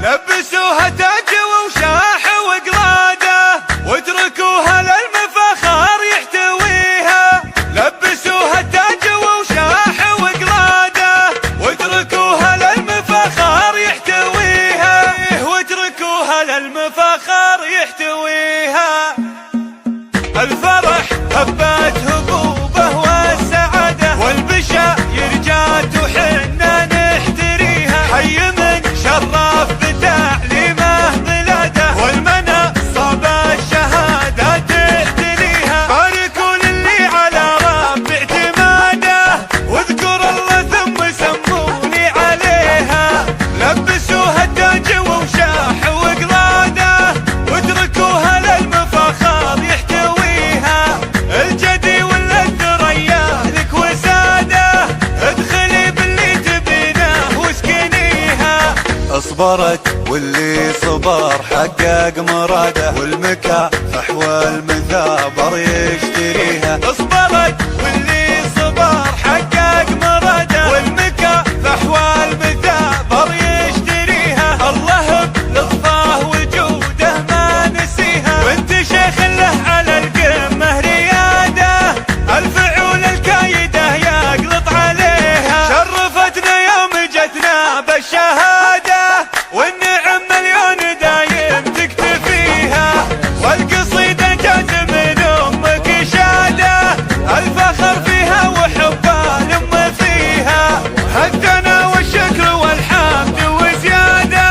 لبسوها تاج ووشاح وقلاده واتركوها للمفاخر يحتويها. لبسوها تاج ووشاح وقلاده واتركوها للمفاخر يحتويها. واتركوها للمفاخر يحتويها. الفرح هبات هبوبه والسعاده والبشاير جات وحنا نحتريها. حي من شرف بتعليمه بلاده والمنصه بالشهاده تهتنيها. باركوا للي على رب اعتماده واذكر الله ثم سموني عليها. لبسوها التاج ووشاح وقلاده واتركوها للمفاخر يحتويها. الجدي ولا الثريا لك وساده ادخلي باللي تبينه واسكنيها. اصبرت واللي صبر حقق مراده والمكافح والمثابر يشتريها. اصبرت واللي صبر حقق مراده والمكافح والمثابر يشتريها. الله بلطفه وجوده ما نسيها. وانت شيخ له على القمه رياده الفعول الكايده يقلط عليها. شرفتنا يوم جتنا بالشهاده والنعم مليون دايم تكتفيها. والقصيده جات من امك شاده الفخر فيها وحب الام فيها. الثنا والشكر والحمد وزياده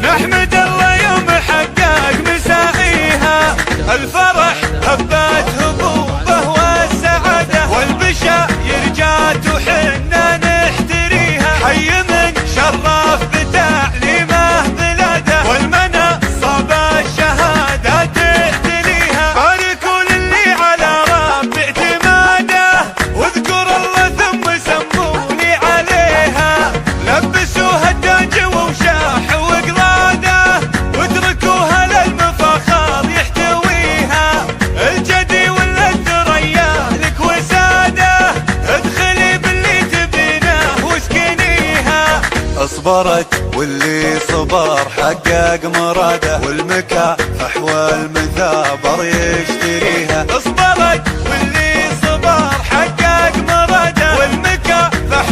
نحمد الله يوم حقق مسائيها. الفرح هبات هبوبه والسعاده والبشاير جات وحنا نحتريها. حي من شرف بتعليمه بلاده والمنصه بالشهاده تهتنيها. باركوا للي على رب اعتماده واذكر الله ثم سموني عليها. لبسوها التاج ووشاح وقلاده واتركوها للمفاخر يحتويها. الجدي ولا الثريا لك وساده ادخلي باللي تبينه واسكنيها. اصبرت واللي صبر حقق مراده والمكافح والمثابر يشتريها. اصبرت واللي صبر حقق مراده والمكافح